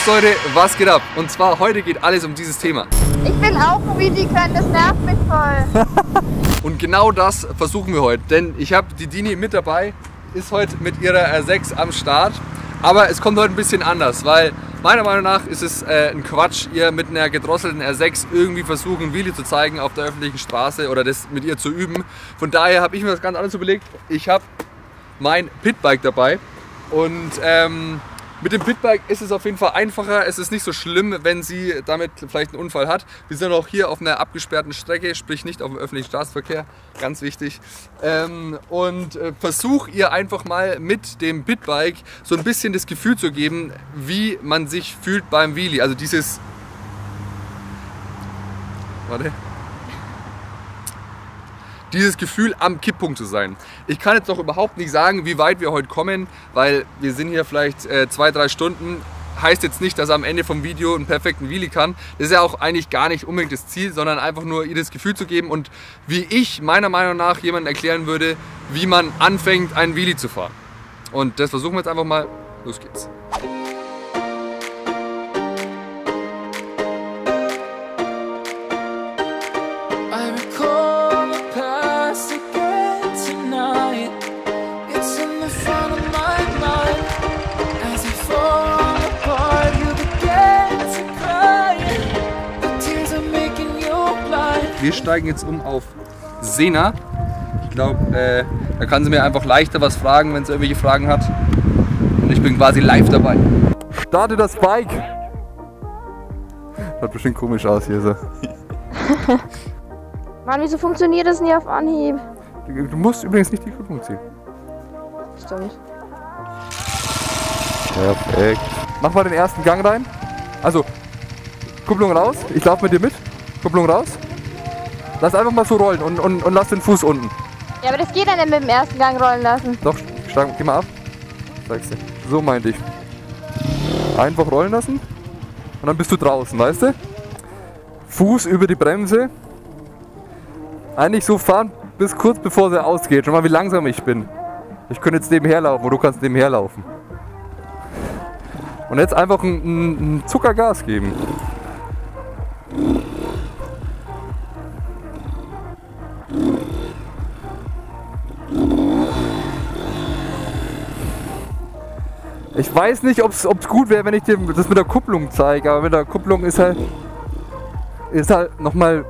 Servus Leute, was geht ab? Und zwar heute geht alles um dieses Thema. Ich bin auch wie Sie können, das nervt mich voll. Und genau das versuchen wir heute, denn ich habe die Dini mit dabei, ist heute mit ihrer R6 am Start. Aber es kommt heute ein bisschen anders, weil meiner Meinung nach ist es ein Quatsch, ihr mit einer gedrosselten R6 irgendwie versuchen, ein Wheelie zu zeigen auf der öffentlichen Straße oder das mit ihr zu üben. Von daher habe ich mir das ganz anders überlegt. Ich habe mein Pitbike dabei und mit dem Pitbike ist es auf jeden Fall einfacher. Es ist nicht so schlimm, wenn sie damit vielleicht einen Unfall hat. Wir sind auch hier auf einer abgesperrten Strecke, sprich nicht auf dem öffentlichen Straßenverkehr, ganz wichtig. Versuch ihr einfach mal mit dem Pitbike so ein bisschen das Gefühl zu geben, wie man sich fühlt beim Wheelie. Also dieses... Warte. Dieses Gefühl am Kipppunkt zu sein. Ich kann jetzt noch überhaupt nicht sagen, wie weit wir heute kommen, weil wir sind hier vielleicht 2-3 Stunden. Heißt jetzt nicht, dass er am Ende vom Video einen perfekten Wheelie kann. Das ist ja auch eigentlich gar nicht unbedingt das Ziel, sondern einfach nur ihr das Gefühl zu geben und wie ich meiner Meinung nach jemandem erklären würde, wie man anfängt, einen Wheelie zu fahren. Und das versuchen wir jetzt einfach mal. Los geht's. Wir steigen jetzt um auf Sena. Ich glaube, da kann sie mir einfach leichter was fragen, wenn sie irgendwelche Fragen hat. Und ich bin quasi live dabei. Starte das Bike! Schaut bestimmt komisch aus hier so. Mann, wieso funktioniert das nie auf Anhieb? Du musst übrigens nicht die Kupplung ziehen. Stimmt. Perfekt. Mach mal den ersten Gang rein. Also, Kupplung raus. Ich laufe mit dir mit. Kupplung raus. Lass einfach mal so rollen und lass den Fuß unten. Ja, aber das geht dann nicht mit dem ersten Gang rollen lassen. Doch, geh mal ab. Sagst du. So meinte ich. Einfach rollen lassen und dann bist du draußen, weißt du? Fuß über die Bremse. Eigentlich so fahren bis kurz bevor sie ausgeht. Schau mal, wie langsam ich bin. Ich könnte jetzt nebenher laufen oder du kannst nebenher laufen. Und jetzt einfach ein Zuckergas geben. Ich weiß nicht, ob es gut wäre, wenn ich dir das mit der Kupplung zeige, aber mit der Kupplung ist halt nochmal,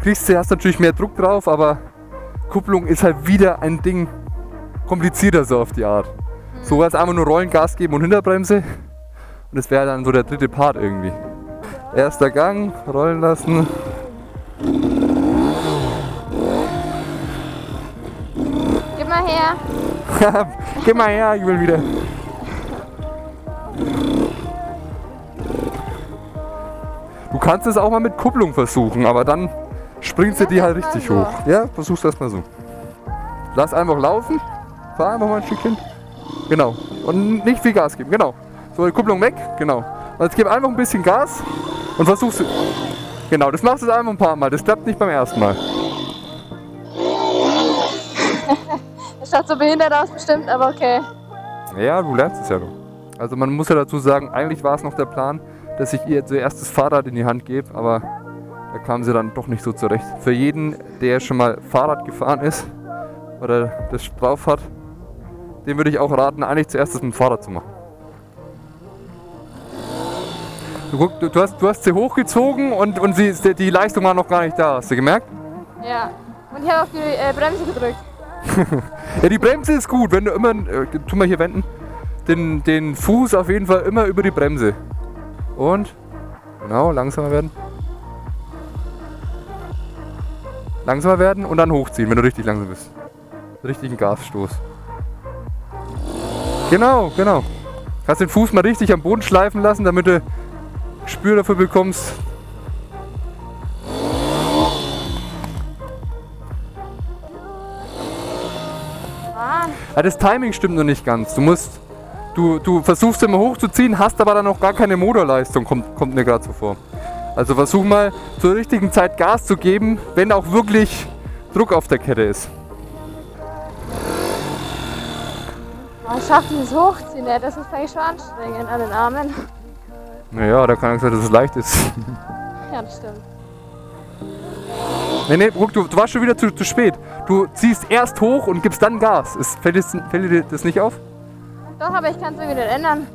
hast natürlich mehr Druck drauf, aber Kupplung ist halt wieder ein Ding komplizierter so auf die Art. So als einfach nur Rollen, Gas geben und Hinterbremse und das wäre dann so der dritte Part irgendwie. Erster Gang, rollen lassen. Gib mal her. Gib mal her, ich will wieder. Du kannst es auch mal mit Kupplung versuchen, aber dann springt sie dir halt richtig hoch. Ja, versuch's erst mal so. Lass einfach laufen, fahr einfach mal ein Stückchen. Genau. Und nicht viel Gas geben, genau. So, die Kupplung weg, genau. Und jetzt gib einfach ein bisschen Gas und versuch's. Genau, das machst du einfach ein paar Mal. Das klappt nicht beim ersten Mal. Das schaut so behindert aus bestimmt, aber okay. Ja, du lernst es ja noch. Also man muss ja dazu sagen, eigentlich war es noch der Plan, dass ich ihr zuerst das Fahrrad in die Hand gebe, aber da kam sie dann doch nicht so zurecht. Für jeden, der schon mal Fahrrad gefahren ist oder das drauf hat, dem würde ich auch raten, eigentlich zuerst das mit dem Fahrrad zu machen. Du hast sie hochgezogen und die Leistung war noch gar nicht da, hast du gemerkt? Ja, und ich habe auf die Bremse gedrückt. Ja, die Bremse ist gut, wenn du immer, tu mal hier wenden, den Fuß auf jeden Fall immer über die Bremse. Und, genau, langsamer werden. Langsamer werden und dann hochziehen, wenn du richtig langsam bist. Richtigen Gasstoß. Genau, genau. Kannst den Fuß mal richtig am Boden schleifen lassen, damit du Gespür dafür bekommst. Ja, das Timing stimmt noch nicht ganz. Du versuchst immer hochzuziehen, hast aber dann noch gar keine Motorleistung, kommt mir gerade so vor. Also versuch mal zur richtigen Zeit Gas zu geben, wenn auch wirklich Druck auf der Kette ist. Oh, ich schaff dieses Hochziehen, das ist eigentlich schon anstrengend an den Armen. Naja, da kann ich sagen, dass es leicht ist. Ja, das stimmt. Nee, guck, du warst schon wieder zu spät. Du ziehst erst hoch und gibst dann Gas. Fällt dir das nicht auf? Doch, aber ich kann es irgendwie nicht ändern.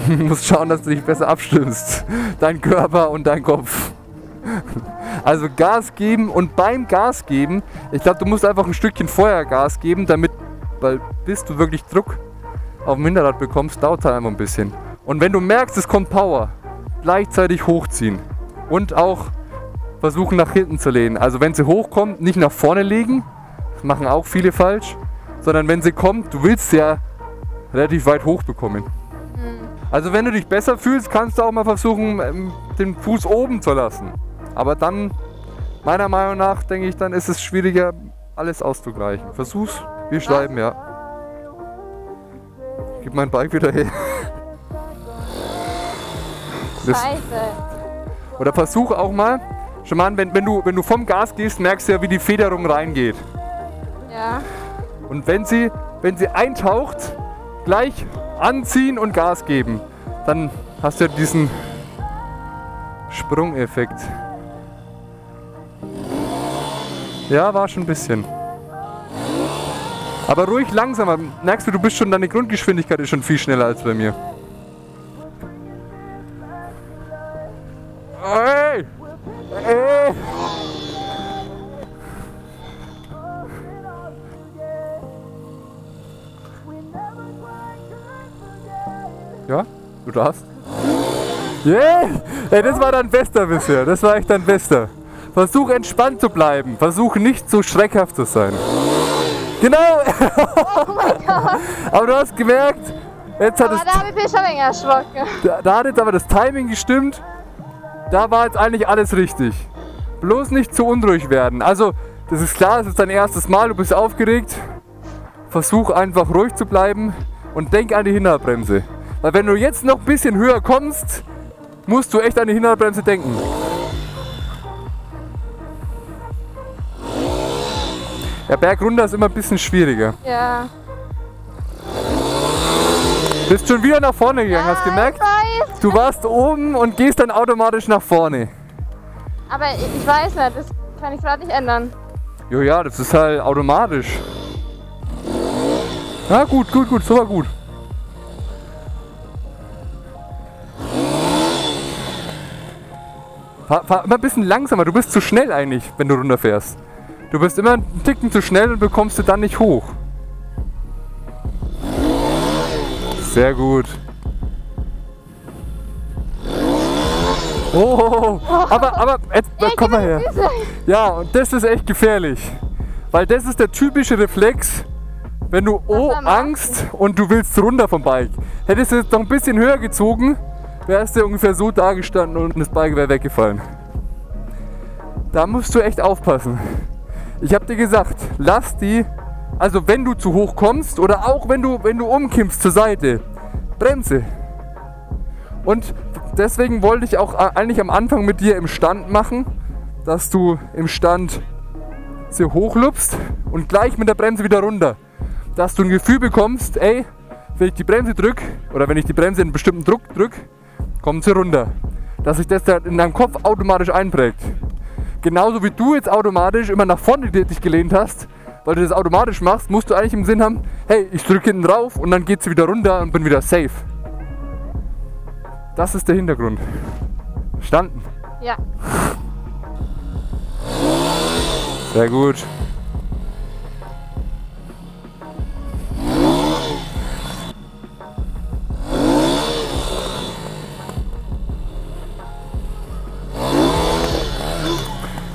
Du musst schauen, dass du dich besser abstimmst. Dein Körper und dein Kopf. Also Gas geben und beim Gas geben, ich glaube, du musst einfach ein Stückchen vorher Gas geben, weil bis du wirklich Druck auf dem Hinterrad bekommst, dauert es halt einfach ein bisschen. Und wenn du merkst, es kommt Power, gleichzeitig hochziehen und auch versuchen nach hinten zu lehnen. Also wenn sie hochkommt, nicht nach vorne legen, das machen auch viele falsch, sondern wenn sie kommt, du willst sie ja relativ weit hoch bekommen. Also wenn du dich besser fühlst, kannst du auch mal versuchen, den Fuß oben zu lassen. Aber dann, meiner Meinung nach, denke ich, dann ist es schwieriger, alles auszugleichen. Versuch's, wir schreiben, ja. Gib mein Bike wieder her. Scheiße. Oder versuch auch mal, schon mal, wenn du vom Gas gehst, merkst du ja, wie die Federung reingeht. Ja. Und wenn sie eintaucht, gleich anziehen und Gas geben, dann hast du ja diesen Sprungeffekt. Ja, war schon ein bisschen. Aber ruhig langsamer. Merkst du, deine Grundgeschwindigkeit ist schon viel schneller als bei mir. Hey! Hey! Ja, du darfst. Yeah! Hey, das war dein Bester bisher. Das war echt dein Bester. Versuch entspannt zu bleiben. Versuch nicht so schreckhaft zu sein. Genau! Oh mein Gott. Aber du hast gemerkt, jetzt hat Aber da habe ich mich schon ein wenig erschrocken. da hat jetzt aber das Timing gestimmt. Da war jetzt eigentlich alles richtig. Bloß nicht zu unruhig werden. Also, das ist klar, es ist dein erstes Mal, du bist aufgeregt. Versuch einfach ruhig zu bleiben und denk an die Hinterradbremse. Weil wenn du jetzt noch ein bisschen höher kommst, musst du echt an die Hinterradbremse denken. Der Berg runter ist immer ein bisschen schwieriger. Ja. Bist schon wieder nach vorne gegangen, hast du gemerkt? Ich weiß. Du warst oben und gehst dann automatisch nach vorne. Aber ich weiß nicht, das kann ich gerade nicht ändern. Jo, ja, das ist halt automatisch. Ja, gut, so war gut. Fahr immer ein bisschen langsamer, du bist zu schnell eigentlich, wenn du runterfährst. Du bist immer einen Ticken zu schnell und bekommst du dann nicht hoch. Sehr gut. Oh, aber jetzt, komm mal her. Ja, und das ist echt gefährlich. Weil das ist der typische Reflex, wenn du Angst und du willst runter vom Bike. Hättest du jetzt noch ein bisschen höher gezogen, wärst du ungefähr so dagestanden und das Bike wäre weggefallen. Da musst du echt aufpassen. Ich habe dir gesagt, also wenn du zu hoch kommst oder auch wenn du umkippst zur Seite, Bremse. Und deswegen wollte ich auch eigentlich am Anfang mit dir im Stand machen, dass du im Stand sie hochlupst und gleich mit der Bremse wieder runter. Dass du ein Gefühl bekommst, ey, wenn ich die Bremse drücke oder wenn ich die Bremse in einen bestimmten Druck drücke, kommt sie runter. Dass sich das dann in deinem Kopf automatisch einprägt. Genauso wie du jetzt automatisch immer nach vorne dich gelehnt hast, weil du das automatisch machst, musst du eigentlich im Sinn haben, hey, ich drücke hinten drauf und dann geht sie wieder runter und bin wieder safe. Das ist der Hintergrund. Verstanden? Ja. Sehr gut.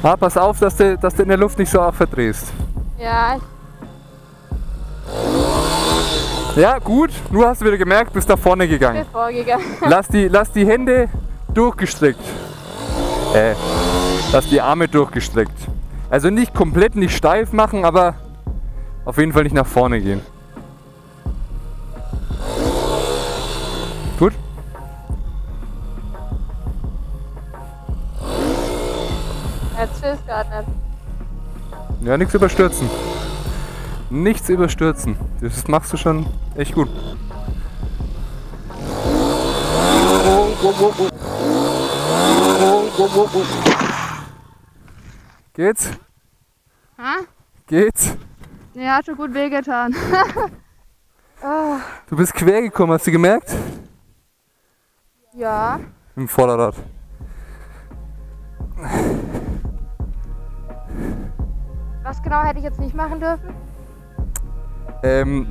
Ah, pass auf, dass du in der Luft nicht so arg verdrehst. Ja. Ja, gut. Nur hast du wieder gemerkt, bist nach vorne gegangen. Ich bin vorgegangen. Lass die Hände durchgestreckt. Lass die Arme durchgestreckt. Also nicht komplett, nicht steif machen, aber auf jeden Fall nicht nach vorne gehen. Gut? Jetzt will es gerade nicht. Ja, nichts überstürzen. Nichts überstürzen. Das machst du schon echt gut. Oh. Geht's? Ha? Geht's? Ja, hat schon gut wehgetan. Oh. Du bist quer gekommen, hast du gemerkt? Ja. Im Vorderrad. Was genau hätte ich jetzt nicht machen dürfen?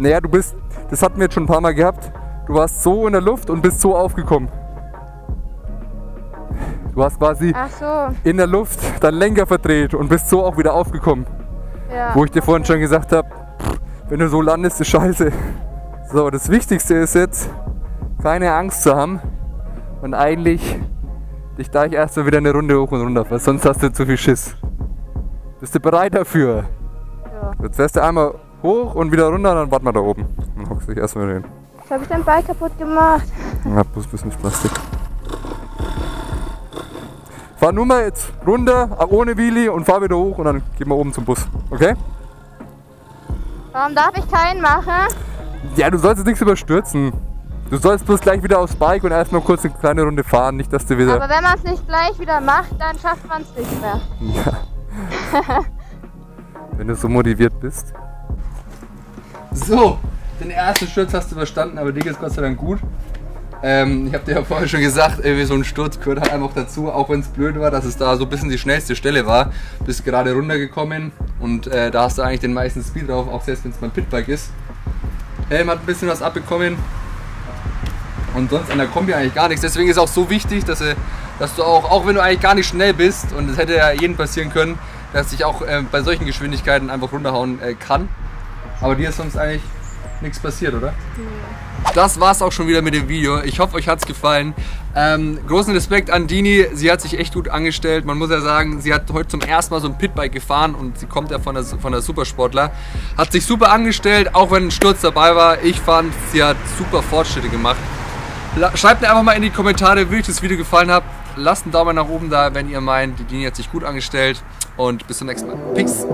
Naja, das hatten wir jetzt schon ein paar Mal gehabt. Du warst so in der Luft und bist so aufgekommen. Du hast quasi Ach so. in der Luft deinen Lenker verdreht und bist so auch wieder aufgekommen. Ja. Wo ich dir vorhin schon gesagt habe, wenn du so landest, ist scheiße. So, das Wichtigste ist jetzt, keine Angst zu haben und eigentlich dich gleich erstmal wieder eine Runde hoch und runter, weil sonst hast du zu viel Schiss. Bist du bereit dafür? Ja. Jetzt fährst du einmal hoch und wieder runter, dann warten wir da oben. Dann hockst du dich erstmal wieder hin. Jetzt habe ich dein Bike kaputt gemacht. Ja, bloß ein bisschen Plastik. Fahr nur mal jetzt runter, ohne Wheelie und fahr wieder hoch und dann gehen wir oben zum Bus. Okay? Warum darf ich keinen machen? Ja, du sollst jetzt nichts überstürzen. Du sollst bloß gleich wieder aufs Bike und erstmal kurz eine kleine Runde fahren, nicht dass du wieder... Aber wenn man es nicht gleich wieder macht, dann schafft man es nicht mehr. Ja. Wenn du so motiviert bist. So, den ersten Sturz hast du überstanden, aber dir geht's Gott sei Dank gut. Ich habe dir ja vorher schon gesagt, irgendwie so ein Sturz gehört halt einfach dazu, auch wenn es blöd war, dass es da so ein bisschen die schnellste Stelle war. Bist gerade runtergekommen und da hast du eigentlich den meisten Speed drauf, auch selbst wenn es mein Pitbike ist. Helm hat ein bisschen was abbekommen und sonst an der Kombi eigentlich gar nichts. Deswegen ist es auch so wichtig, dass du auch wenn du eigentlich gar nicht schnell bist, und es hätte ja jedem passieren können, dass ich auch bei solchen Geschwindigkeiten einfach runterhauen kann. Aber dir ist sonst eigentlich nichts passiert, oder? Das war's auch schon wieder mit dem Video. Ich hoffe, euch hat's gefallen. Großen Respekt an Dini. Sie hat sich echt gut angestellt. Man muss ja sagen, sie hat heute zum ersten Mal so ein Pitbike gefahren und sie kommt ja von der Supersportler. Hat sich super angestellt, auch wenn ein Sturz dabei war. Ich fand, sie hat super Fortschritte gemacht. Schreibt mir einfach mal in die Kommentare, wie euch das Video gefallen hat. Lasst einen Daumen nach oben da, wenn ihr meint, die Dini hat sich gut angestellt. Und bis zum nächsten Mal. Peace!